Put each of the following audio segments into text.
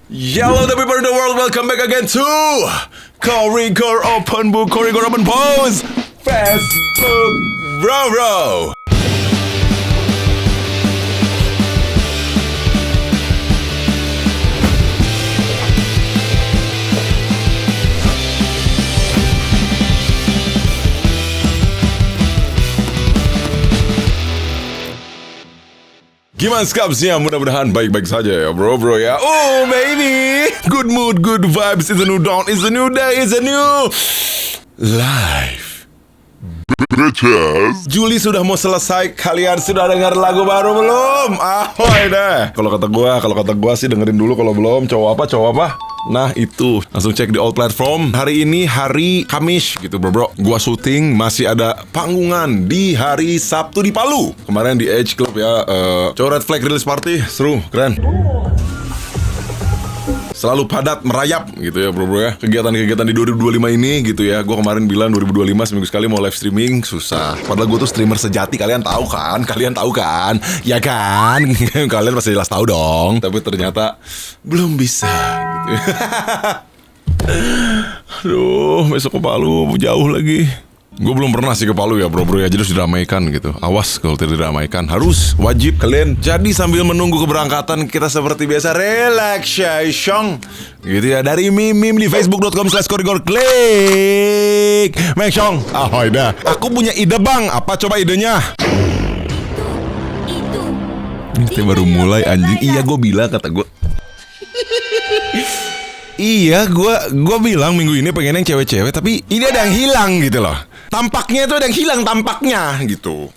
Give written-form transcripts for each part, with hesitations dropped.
Hello the people in the world, welcome back again to Korigor Open Book, Korigor Open Pose Facebook Bro. Gimana skapsnya? Mudah-mudahan baik-baik saja ya bro ya. Oh baby, good mood, good vibes. It's a new dawn, it's a new day, it's a new life. Bitches. Juli sudah mau selesai. Kalian sudah dengar lagu baru belum? Ahoy deh. Kalau kata gua sih dengerin dulu. Kalau belum, cowok apa? Nah itu, langsung cek di all platform. Hari ini hari Kamis gitu bro. Gua syuting, masih ada panggungan di hari Sabtu di Palu. Kemarin di Edge Club ya, cowok Red Flag release party. Seru, keren. Selalu padat, merayap gitu ya bro ya. Kegiatan-kegiatan di 2025 ini gitu ya. Gue kemarin bilang 2025 seminggu sekali mau live streaming. Susah. Padahal gue tuh streamer sejati. Kalian tahu kan? Ya kan? Kalian pasti jelas tahu dong. Tapi ternyata belum bisa gitu ya. Aduh, besok ke Palu jauh lagi. Gue belum pernah sih ke Palu ya bro ya. Jadi harus diramaikan gitu. Awas kalau tidak diramaikan. Harus, wajib kalian. Jadi sambil menunggu keberangkatan, kita seperti biasa relaxation gitu ya. Dari meme di facebook.com/korigor. Klik Meksyong. Ahoy dah. Aku punya ide bang. Apa coba idenya? Ini baru mulai anjing. Iya gue bilang, kata gue. Iya, gue bilang minggu ini pengen yang cewek-cewek, tapi ini ada yang hilang gitu loh. Tampaknya itu ada yang hilang tampaknya gitu.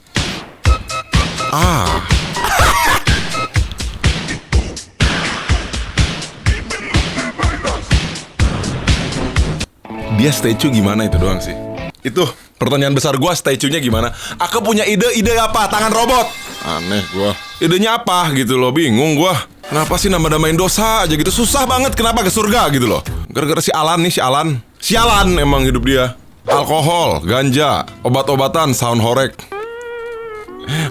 Dia statue gimana itu doang sih. Itu pertanyaan besar gue, statue-nya gimana. Aku punya ide apa? Tangan robot. Aneh gue. Idenya apa gitu loh, bingung gue. Kenapa sih nambah-nambahin dosa aja gitu. Susah banget, kenapa ke surga gitu loh. Gara-gara si Alan. Sialan emang hidup dia. Alkohol, ganja, obat-obatan, sound horek.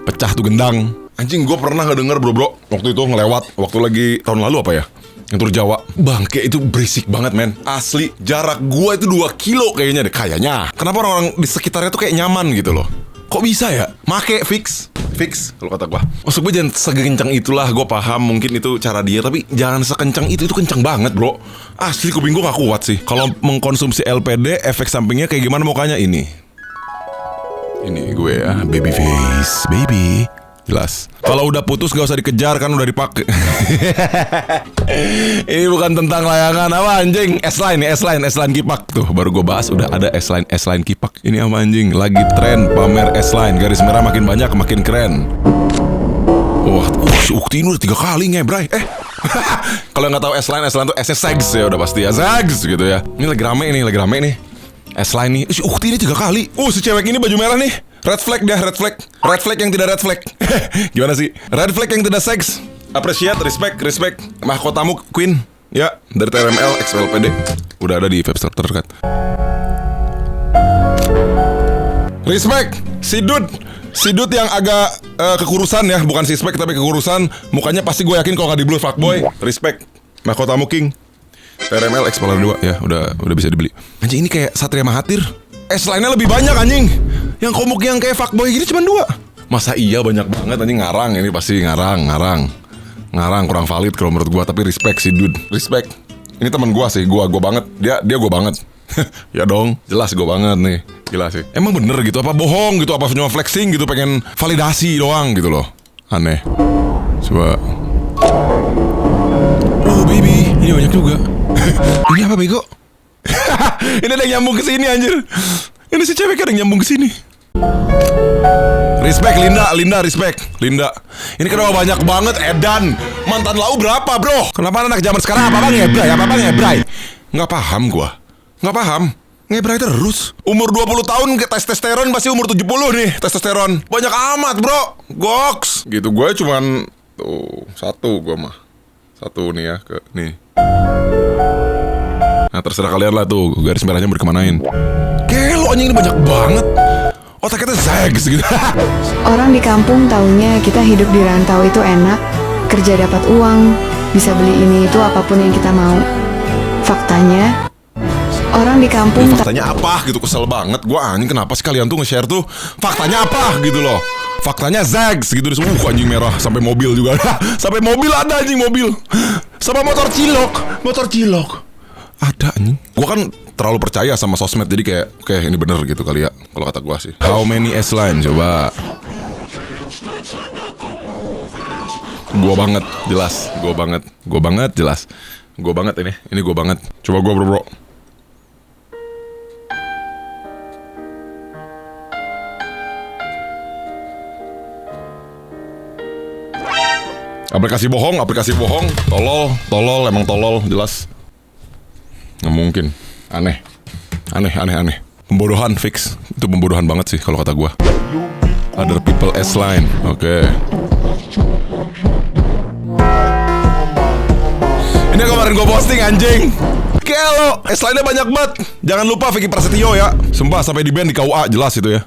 Pecah tuh gendang. Anjing, gue pernah ngedenger bro. Waktu itu ngelewat, waktu lagi tahun lalu apa ya, yang tur Jawa. Bangke itu berisik banget men. Asli, jarak gue itu 2 kilo kayaknya deh. Kayaknya. Kenapa orang-orang di sekitarnya tuh kayak nyaman gitu loh. Kok bisa ya? Make fix kalau kata gue. Maksud gue jangan sekencang itulah. Gue paham mungkin itu cara dia, tapi jangan sekencang itu kencang banget bro. Asli kuping gue gak kuat sih. Kalau mengkonsumsi LPD, efek sampingnya kayak gimana mukanya ini gue ya, baby face, baby. Jelas. Kalau udah putus gak usah dikejar kan udah dipakai. Ini bukan tentang layangan apa anjing. S-line kipak. Tuh baru gue bahas udah ada S-line kipak. Ini apa anjing? Lagi tren pamer S-line. Garis merah makin banyak makin keren. Wah, Ukti ini udah 3 kali ngebray. Kalau nggak tahu S-line tuh S-nya segs ya udah pasti ya, segs gitu ya. Ini lagi rame nih. S-line nih. Ukti ini 3 kali. Si cewek ini baju merah nih. Red flag yang tidak red flag. Gimana sih? Red flag yang tidak seks. Appreciate, respect. Mahkotamu Queen. Ya, dari TRML XLPD. Udah ada di website terdekat. Respect. Si dude yang agak kekurusan ya. Bukan si spek tapi kekurusan. Mukanya pasti gue yakin kalau gak di blue fuckboy. Respect. Mahkotamu King. TRML XLPD 2. Ya, udah bisa dibeli. Anjing ini kayak Satria Mahathir. S-line-nya lebih banyak anjing. Yang komuk yang kayak fuckboy gini cuma 2. Masa iya banyak banget anjing. Ngarang ini pasti ngarang kurang valid kalau menurut gua. Tapi respect si dude. Respect. Ini teman gua sih. Gua banget. Dia gua banget. Ya dong. Jelas gua banget nih. Gila sih. Emang bener gitu. Apa bohong gitu. Apa cuma flexing gitu. Pengen validasi doang gitu loh. Aneh. Coba. Oh baby. Ini banyak juga. Ini apa bego? Ini ada yang nyambung ke sini anjir. Ini si cewek ada yang nyambung ke sini. Respect Linda, respect Linda. Ini kenapa banyak banget Edan. Mantan lau berapa bro? Kenapa anak zaman sekarang apa-apa ngebray? Nggak paham gua. Ngebray terus. Umur 20 tahun ke testosteron pasti umur 70 nih testosteron. Banyak amat bro. Goks. Gitu gue cuman satu gue mah. Satu nih ya ke nih. Nah terserah kalian lah tuh garis merahnya mau dikemanain. Gelo anjing ini banyak banget. Otaknya zags gitu. Orang di kampung taunya kita hidup di rantau itu enak, kerja dapat uang, bisa beli ini itu apapun yang kita mau. Faktanya, orang di kampung Faktanya apa gitu, kesel banget. Gua anjing kenapa sih kalian tuh nge-share tuh faktanya apa gitu loh. Faktanya Zags gitu. Anjing merah sampai mobil juga. Sampai mobil ada anjing mobil. Sama motor cilok. Ada anjing. Gua kan terlalu percaya sama sosmed jadi kayak oke, ini bener gitu kali ya kalau kata gua sih. How many S-line coba? Gua banget jelas. Gua banget ini gua banget. Coba gua bro. Aplikasi bohong, tolol, emang tolol, jelas. Nggak mungkin, aneh. Pembodohan fix, itu pembodohan banget sih kalau kata gua. Other people S-line, oke. Ini kemarin gua posting anjing. Kelo, S-line-nya banyak banget. Jangan lupa Vicky Prasetyo ya. Sumpah sampai di band di KUA jelas itu ya.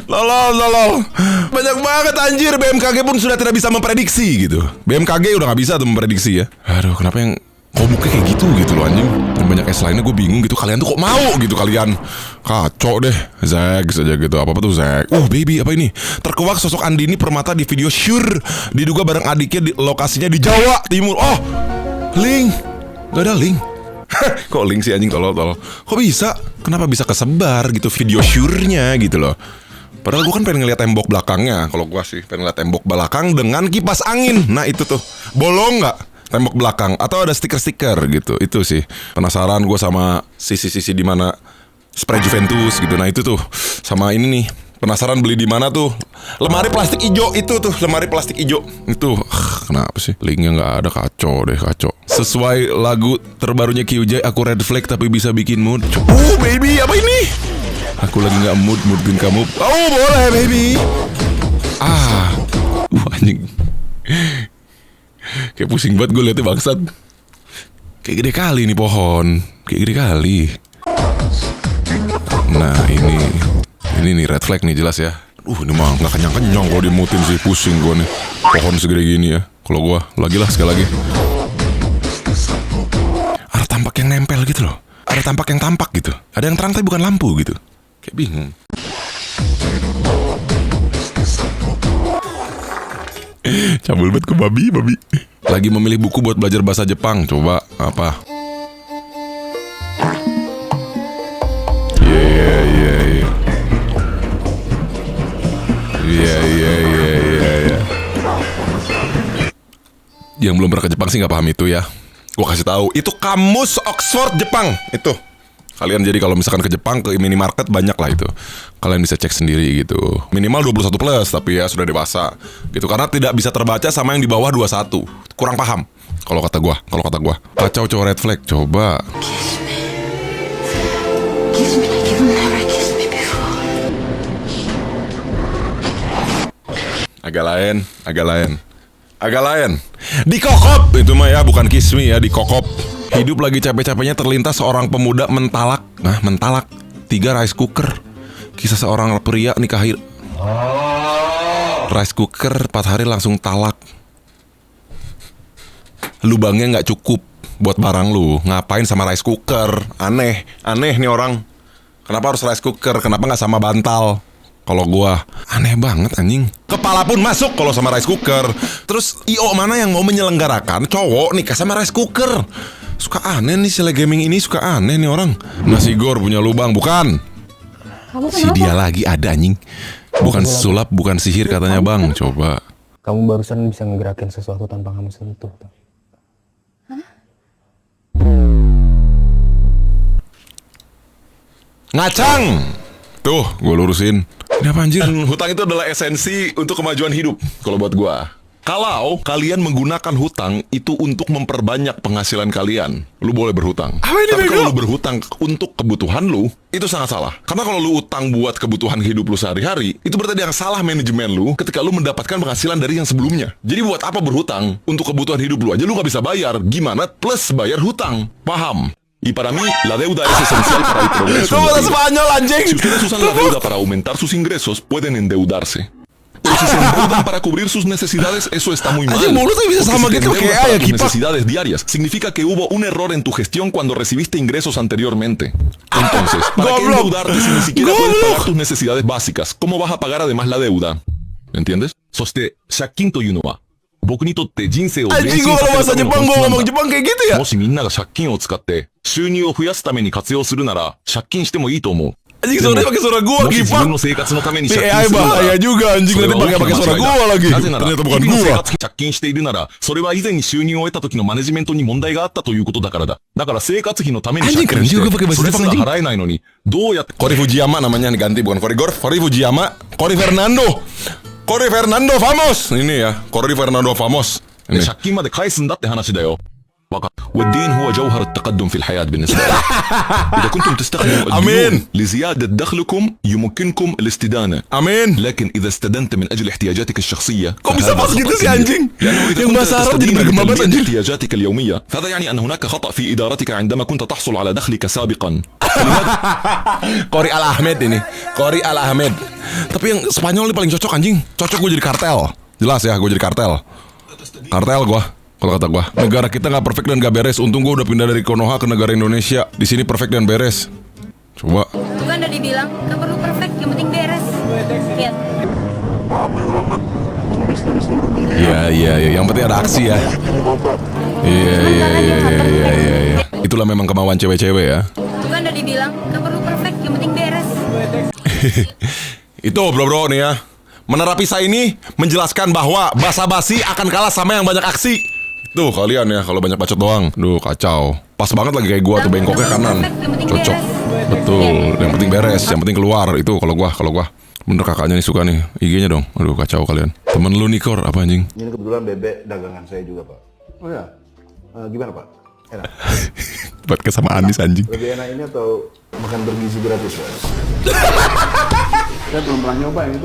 Lolol. Banyak banget anjir. BMKG pun sudah tidak bisa memprediksi gitu. BMKG udah gak bisa tuh memprediksi ya. Aduh, kenapa yang komuknya kayak gitu loh anjing. Dan banyak S-line-nya gue bingung gitu. Kalian tuh kok mau gitu kalian. Kacau deh. Zags aja gitu. Apa tuh Zags? Oh baby, apa ini? Terkuak sosok Andini Permata di video Sure. Diduga bareng adiknya di lokasinya di Jawa Timur. Oh, link. Gak ada link. Kok link sih anjing tolol. Kok bisa? Kenapa bisa kesebar gitu video Sure-nya gitu loh. Padahal gue kan pengen ngeliat tembok belakangnya. Kalau gue sih pengen ngeliat tembok belakang dengan kipas angin. Nah itu tuh, bolong gak tembok belakang? Atau ada stiker-stiker gitu. Itu sih penasaran gue sama sisi-sisi di mana spray Juventus gitu. Nah itu tuh, sama ini nih, penasaran beli di mana tuh lemari plastik hijau itu tuh, lemari plastik hijau itu. Kenapa sih linknya nggak ada? Kacau. Sesuai lagu terbarunya QJ, aku red flag tapi bisa bikin mood. Baby, apa ini? Aku lagi nggak moodin kamu. Oh boleh baby. Anjing. Kayak pusing banget gue liatnya bangsat. Kayak gede kali nih pohon. Kayak gede kali. Nah ini nih red flag nih jelas ya. Ini mah nggak kenyang kalau dimutin sih, pusing gue nih. Pohon segede gini ya. Kalau gue sekali lagi. Ada tampak yang nempel gitu loh. Ada tampak yang tampak gitu. Ada yang terang tapi bukan lampu gitu. Kayak bingung. Cabul banget ke babi. Lagi memilih buku buat belajar bahasa Jepang. Coba apa? Iya. Yang belum pernah ke Jepang sih nggak paham itu ya. Gue kasih tahu, itu kamus Oxford Jepang itu. Kalian jadi kalau misalkan ke Jepang ke minimarket banyak lah itu. Kalian bisa cek sendiri gitu. Minimal 21 plus tapi ya sudah dewasa gitu, karena tidak bisa terbaca sama yang di bawah 21. Kurang paham kalau kata gua. Kacau cowok red flag. Coba. Kiss me like you've never kissed me before. Agak lain. Dikokop itu mah ya, bukan kiss me ya, dikokop. Hidup lagi capek-capeknya terlintas seorang pemuda mentalak 3 rice cooker. Kisah seorang pria nikahi rice cooker 4 hari langsung talak. Lubangnya nggak cukup buat barang lu. Ngapain sama rice cooker? Aneh nih orang. Kenapa harus rice cooker? Kenapa nggak sama bantal? Kalau gua aneh banget anjing. Kepala pun masuk kalau sama rice cooker. Terus IO mana yang mau menyelenggarakan cowok nikah sama rice cooker? Suka aneh nih si gaming ini, suka aneh nih orang. Nasi gor punya lubang, bukan? Si dia lagi ada anjing. Bukan sulap, bukan sihir katanya bang. Coba. Kamu barusan bisa ngegerakin sesuatu tanpa kamu sentuh. Ngacang. Tuh, gue lurusin. Ini apa anjir? Hutang itu adalah esensi untuk kemajuan hidup kalau buat gue. Kalau kalian menggunakan hutang itu untuk memperbanyak penghasilan kalian, lu boleh berhutang. Tapi kalau lu berhutang untuk kebutuhan lu, itu sangat salah. Karena kalau lu utang buat kebutuhan hidup lu sehari-hari, itu berarti yang salah manajemen lu ketika lu mendapatkan penghasilan dari yang sebelumnya. Jadi buat apa berhutang? Untuk kebutuhan hidup lu aja lu gak bisa bayar. Gimana plus bayar hutang? Paham? Y para mí, la deuda es esencial para el progreso. ¿Cómo es español, anjing? Si ustedes usan la deuda para aumentar sus ingresos, pueden endeudarse. Pero si se endeudan para cubrir sus necesidades, eso está muy mal. Anjing, mulutnya bisa Porque sama si te gitu, endeudas kayak para ayah, tus kipak. necesidades diarias, significa que hubo un error en tu gestión cuando recibiste ingresos anteriormente. Entonces, ¿para qué Goblok. endeudarte si ni siquiera puedes Goblok. pagar tus necesidades básicas? ¿Cómo vas a pagar además la deuda? ¿Entiendes? そして借金というのは僕にとって人生を前 Anjing, 進 gua さ kalau せ bahasa るための Jepang, 本 gua 質なん ngomong だ。 Jepang kayak gitu ya. もしみんなが借金を使って収入を増やすために活用するなら借金してもいいと思う。 Anjing, suaranya pakai suara gua, もし自 kipak. 分の生活のために Nih 借金 AI するなら bahaya juga, anjing, それ nanti は大きな pakai 間 suara 違い gua だ。 lagi. なぜなら Ternyata 日 bukan 々の生 gua. 活に借金しているならそれは以前に収入を得た時のマネジメントに問題があったということだからだ。だから生活費のために借金し Anjing, keren juga pakai て bahasa それすら Jepang, anjing. 払えないのにどうやって Cory Fujiyama namanya nih, ganti, bukan Cory Gorf, Cory Fujiyama, Cory Fernando. Cory Fernando Famos. Ini ya, Cory Fernando Famos. Ini. 借金まで返すんだって話だよ。فقط والدين هو جوهر التقدم في الحياة بالنسبة لي. إذا كنتم تستخدموا أمين. الديون لزيادة دخلكم يمكنكم الاستدانة. Amin. لكن إذا استدنت من أجل احتياجاتك الشخصية Kok bisa فهذا pas gitu خطأ sih, كبير. anjing? لأنه إذا Yang كنت bahasa Arab jadi تستدين bergema banget, لتلبية anjing. احتياجاتك اليومية فهذا يعني أن هناك خطأ في إدارتك عندما كنت تحصل على دخلك سابقا. Cory Al Ahmed ini, Cory Al Ahmed. Tapi yang Spanyol ini paling cocok, anjing. Cocok gue jadi kartel. Jelas ya, gue jadi kartel. Kartel gue. Kalau kata gua, negara kita nggak perfect dan nggak beres. Untung gua udah pindah dari Konoha ke negara Indonesia. Di sini perfect dan beres. Coba. Bukan udah dibilang, nggak perlu perfect, yang penting beres. Lihat. Iya. Yang penting ada aksi ya. Iya. Itulah memang kemauan cewek-cewek ya. Bukan udah dibilang, nggak perlu perfect, yang penting beres. Itu bro nih ya. Menerapi saya ini menjelaskan bahwa basa-basi akan kalah sama yang banyak aksi. Tuh kalian ya, kalau banyak bacot doang. Duh kacau. Pas banget lagi kayak gua tuh, bengkoknya kanan. Cocok. Betul. Yang penting beres, yang penting keluar. Itu kalau gua. Bener kakaknya nih suka nih. IG-nya dong. Aduh kacau kalian. Temen lu nih Kor, apa anjing? Ini kebetulan bebek dagangan saya juga, Pak. Oh ya? Gimana, Pak? Enak? Buat kesamaan Anis anjing. Lebih enak ini atau makan bergizi gratis, Pak? Saya belum pernah nyoba yang itu.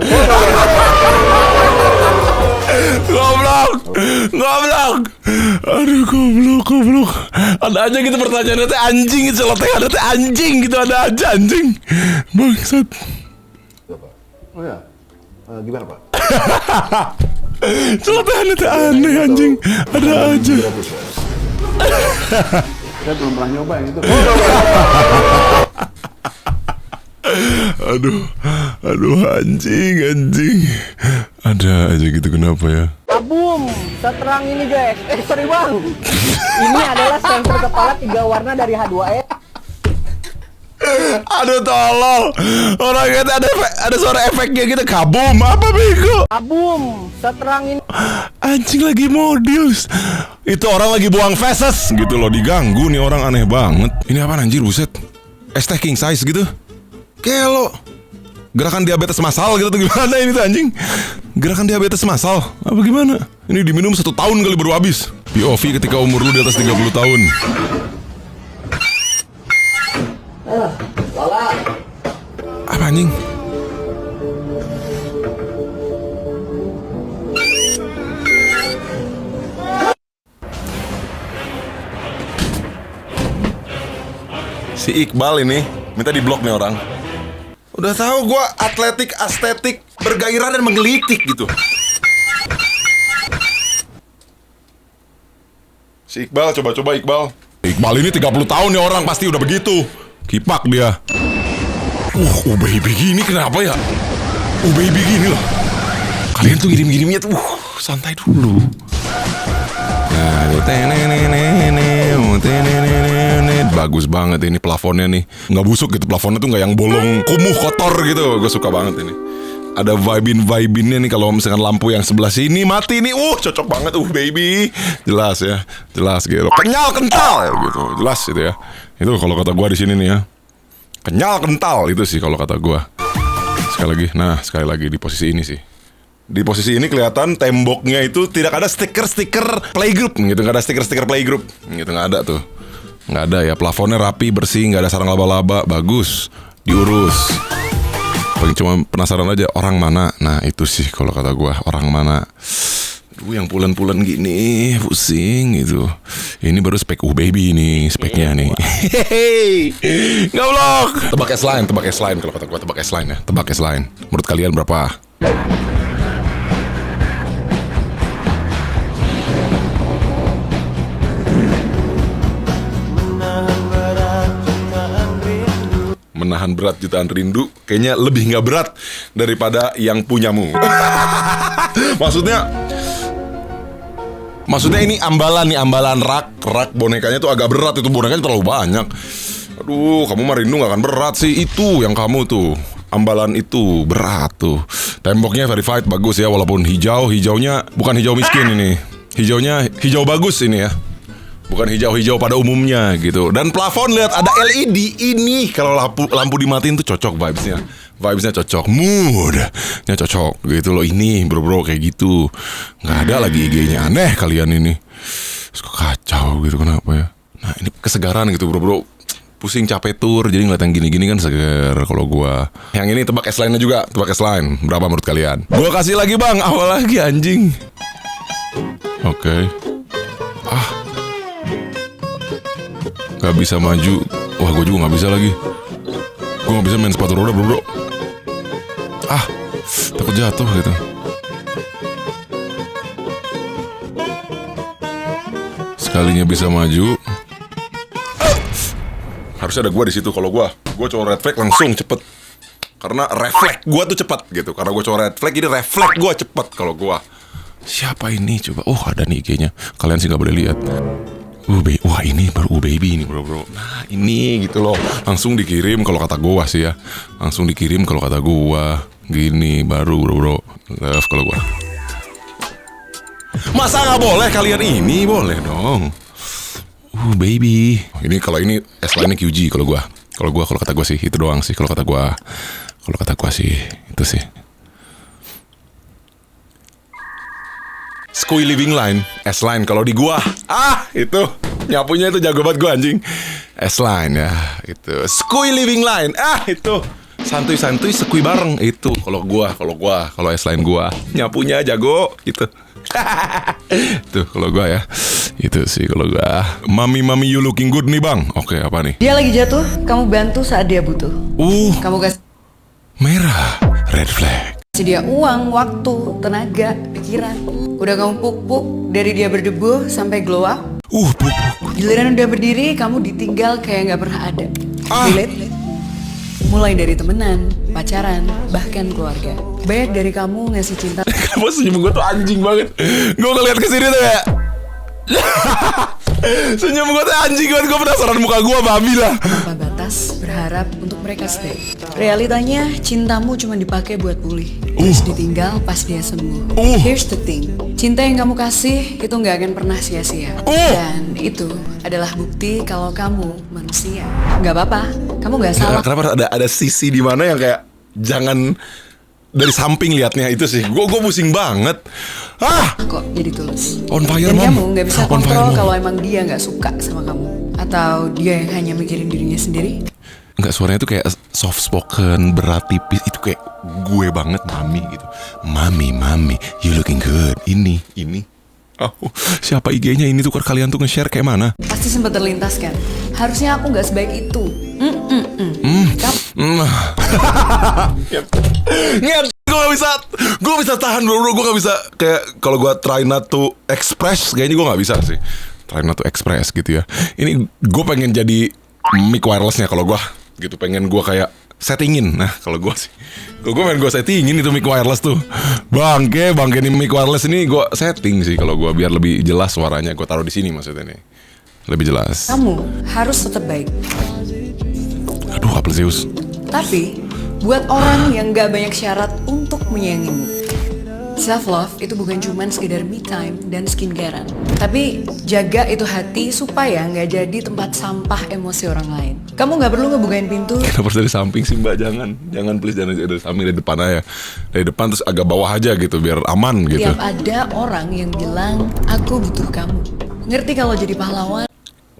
Goblok. Aduh goblok. Ada aja gitu pertanyaannya teh anjing gitu, celoteh ada teh anjing gitu, ada aja anjing. Bangsat. Ya, Pak. Oh ya? Gimana, Pak? Celotehannya teh aneh anjing. Ada aja. Gratis, Pak. Saya belum pernah nyoba yang itu. Aduh anjing. Ada aja gitu, kenapa ya? Boom, seterang ini guys. Sorry bang. Ini adalah sensor kepala 3 warna dari H2E. Aduh tolol. Orangnya ada suara efeknya gitu, kabum apa bego? Boom, seterang ini. Anjing lagi modus. Itu orang lagi buang feses gitu loh, diganggu nih orang, aneh banget. Ini apa anjir, buset. Es teh king size gitu. Kelo. Gerakan diabetes massal gitu tuh gimana ini tuh anjing? Gerakan diabetes massal apa gimana? Ini diminum 1 tahun kali baru habis. POV ketika umur lu di atas 30 tahun. Apa anjing? Si Iqbal ini minta diblok nih orang. Udah tahu gua atletik, estetik, bergairah dan menggelitik gitu. Si Iqbal, coba Iqbal. Iqbal ini 30 tahun nih orang, pasti udah begitu. Kipak dia. Baby gini kenapa ya? Baby gini loh. Kalian tuh ngirim-ngirimnya tuh santai dulu. Bagus banget ini plafonnya nih. Nggak busuk gitu, plafonnya tuh nggak yang bolong kumuh kotor gitu. Gue suka banget ini. Ada vibin-vibinnya nih, kalau misalkan lampu yang sebelah sini mati nih. Cocok banget baby. Jelas ya. Jelas gitu. Kenyal kental gitu. Jelas gitu ya. Itu kalau kata gue di sini nih ya. Kenyal kental itu sih kalau kata gue. Sekali lagi di posisi ini sih. Di posisi ini kelihatan temboknya itu tidak ada stiker-stiker playgroup gitu, nggak ada stiker-stiker playgroup gitu, nggak ada tuh, nggak ada ya. Plafonnya rapi, bersih, nggak ada sarang laba-laba, bagus, diurus. Paling cuma penasaran aja orang mana. Nah itu sih kalau kata gua, orang mana. Yang pulen-pulen gini, pusing gitu. Ini baru spek baby nih, speknya nih. Hehehe, goblok. Tebak S-line kalau kata gua, tebak S-line ya. Tebak S-line. Menurut kalian berapa? Tahan berat jutaan rindu kayaknya lebih nggak berat daripada yang punyamu. Maksudnya ini ambalan rak bonekanya tuh agak berat, itu bonekanya terlalu banyak. Aduh, kamu mah rindu gak akan berat sih. Itu yang kamu tuh, ambalan itu berat tuh. Temboknya verified bagus ya, walaupun hijaunya bukan hijau miskin ini. Hijaunya hijau bagus ini ya. Bukan hijau-hijau pada umumnya gitu. Dan plafon lihat ada LED ini. Kalau lampu dimatiin tuh cocok vibesnya cocok, moodnya cocok gitu loh. Ini bro kayak gitu. Nggak ada lagi IG-nya. Aneh kalian ini. Suka kacau gitu, kenapa ya? Nah ini kesegaran gitu bro. Pusing capek tur, jadi ngeliat yang gini-gini kan seger kalau gua. Yang ini tebak S-line-nya juga, tebak S-line. Berapa menurut kalian? Gua kasih lagi bang, awal lagi anjing. Oke. Gak bisa maju. Wah gue juga gak bisa lagi. Gue gak bisa main sepatu roda bro. Takut jatuh gitu. Sekalinya bisa maju. Harusnya ada gue di situ. Kalau gue cowok red flag langsung cepet. Karena refleks gue tuh cepet gitu. Karena gue cowok red flag, jadi refleks gue cepet kalau gue. Siapa ini coba? Oh ada nih IG-nya. Kalian sih gak boleh lihat. Wah ini baru baby ini bro. Nah ini gitu loh. Langsung dikirim kalau kata gua sih ya. Langsung dikirim kalau kata gua. Gini baru bro. Love kalau gua. Masa gak boleh kalian ini? Boleh dong. Baby. Ini kalau ini S-line-nya QG kalau gua. Kalau kata gua sih itu doang sih. Kalau kata gua sih itu sih. Skui living line, S-line kalau di gua. Itu nyapunya itu jago banget gua anjing. S-line ya, itu. Skui living line. Itu. Santuy-santuy skui bareng itu kalau S-line gua. Nyapunya jago gitu. Tuh kalau gua ya. Itu sih kalau gua. Mami you looking good nih, Bang. Oke, apa nih? Dia lagi jatuh, kamu bantu saat dia butuh. Kamu kasih Merah, red flag. dia uang, waktu, tenaga, pikiran. Udah kamu puk-puk dari dia berdebu sampai glow up. Puk. Giliran udah berdiri, kamu ditinggal kayak nggak pernah ada. Relate? Mulai dari temenan, pacaran, bahkan keluarga. Banyak dari kamu ngasih cinta. Kenapa senyum gue tuh anjing banget? Gue ngeliat kesini tuh kayak senyum gue tuh anjing banget. Gue penasaran muka gue babi lah. Tanpa batas, berharap untuk mereka stay. Realitanya, cintamu cuma dipakai buat pulih. Terus ditinggal pas dia sembuh. Here's the thing, cinta yang kamu kasih itu nggak akan pernah sia-sia. Dan itu adalah bukti kalau kamu manusia. Nggak apa-apa, kamu nggak salah. Kenapa ada sisi di mana yang kayak jangan dari samping liatnya itu sih. Gue pusing banget. Kok jadi tulus. On fire, Dan Mom. kamu nggak bisa On fire, kontrol Mom. kalau emang dia nggak suka sama kamu, atau dia yang hanya mikirin dirinya sendiri. Enggak, suaranya tuh kayak soft spoken, berat tipis. Itu kayak gue banget, mami gitu. Mami, you looking good. Ini. Siapa IG-nya ini tuh kalian tuh nge-share kayak mana? Pasti sempat terlintas kan. Harusnya aku nggak sebaik itu. Gue bisa tahan bro. Gue gak bisa kayak kalau gue try not to express, kayaknya gue gak bisa sih. Try not to express gitu ya. Ini gue pengen jadi mic wirelessnya kalau gue gitu, pengen gue kayak settingin. Nah kalau gue sih gue pengen gue settingin itu mic wireless tuh. Bangke ini mic wireless ini gue setting sih kalau gue biar lebih jelas suaranya. Gue taruh di sini maksudnya nih, lebih jelas. Kamu harus tetap baik. Aduh, apel Zeus. Tapi buat orang yang gak banyak syarat untuk menyayangimu. Self love itu bukan cuman sekedar me time dan skincarean, tapi jaga itu hati supaya nggak jadi tempat sampah emosi orang lain. Kamu nggak perlu ngebukain pintu. Kenapa harus dari samping sih mbak? Jangan please, jangan dari samping, dari depan aja. Dari depan terus agak bawah aja gitu biar aman gitu. Tiap ada orang yang bilang aku butuh kamu. Ngerti kalau jadi pahlawan?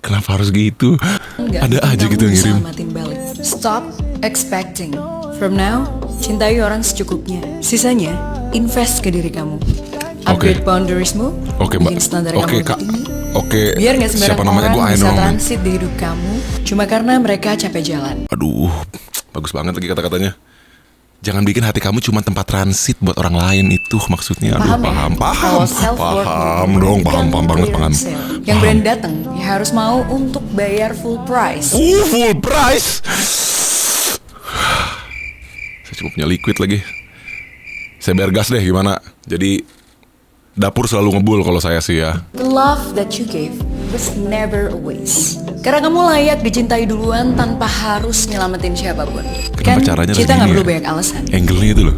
Kenapa harus gitu? Enggak, Ada aja gitu yang ngirim. selamatin balik. Stop expecting. From now, cintai orang secukupnya. Sisanya, invest ke diri kamu. Upgrade boundariesmu. Oke, Mbak. Bikin standar Oke, kamu Kak. lebih tinggi. Oke. Biar gak sembarang Siapa namanya? orang Gue bisa Ainun. transit di hidup kamu cuma karena mereka capek jalan. Aduh, bagus banget lagi kata-katanya. Jangan bikin hati kamu cuma tempat transit buat orang lain, itu maksudnya. Aduh, Paham ya? Kalau self-worth paham banget, paham. Yang brand datang ya harus mau untuk bayar full price. Full price. Saya cuma punya liquid lagi. Saya bayar gas deh gimana. Jadi dapur selalu ngebul kalau saya sih ya. The love that you gave was never a waste. Karena kamu layak dicintai duluan tanpa harus nyelamatin siapapun. Kenapa Kan caranya kita harus nggak gini perlu ya? banyak alasan. Angle-nya itu loh.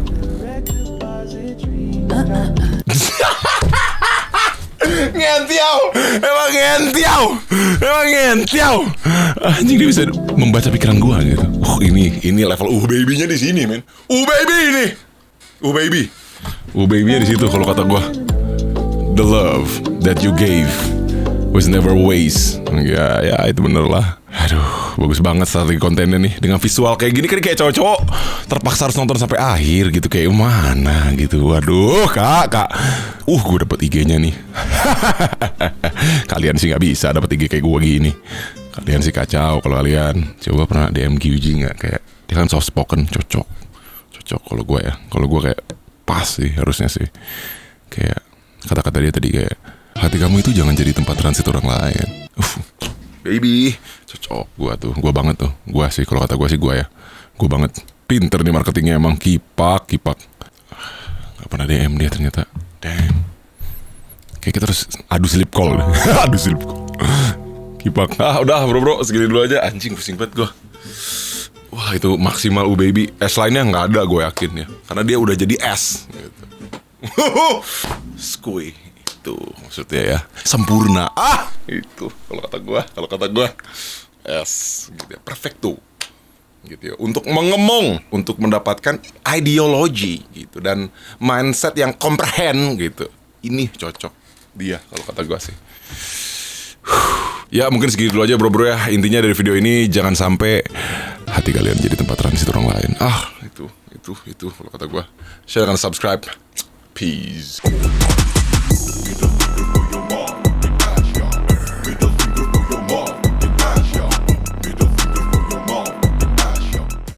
Ngentiau. Emang ngentiau. Anjing, dia bisa membaca pikiran gua gitu. Ini level baby-nya di sini, men. Baby ini. Baby-nya di situ kalau kata gua. The love that you gave was never waste. Ya itu bener lah. Aduh, bagus banget strategi kontennya nih. Dengan visual kayak gini kan kayak cowok-cowok terpaksa harus nonton sampai akhir gitu. Kayak mana gitu. Waduh, kak. Gue dapet IG-nya nih. Kalian sih gak bisa dapet IG kayak gue gini. Kalian sih kacau kalau kalian. Coba pernah DM Gyuji gak? Kayak dia kan soft spoken, cocok kalau gue ya. Kalau gue kayak pas sih harusnya sih. Kayak kata-kata dia tadi kayak, hati kamu itu jangan jadi tempat transit orang lain. Baby, cocok gue banget tuh. Gue sih kalau kata gue sih gue ya. Gue banget. Pinter nih marketingnya emang. Kipak. Gak pernah DM dia ternyata. Damn. Kayak kita harus adu slip call. Kipak. Udah bro, segini dulu aja. Anjing pusing banget gue. Wah itu maksimal baby. S lainnya gak ada gue yakin ya. Karena dia udah jadi S gitu. Skui itu maksudnya ya, sempurna. Itu kalau kata gua yes gitu ya, perfecto gitu ya, untuk mengemong, untuk mendapatkan ideologi gitu dan mindset yang comprehend gitu. Ini cocok dia kalau kata gua sih. Ya mungkin segitu dulu aja bro ya. Intinya dari video ini jangan sampai hati kalian jadi tempat transit orang lain. Itu kalau kata gua. Share dan subscribe. Peace.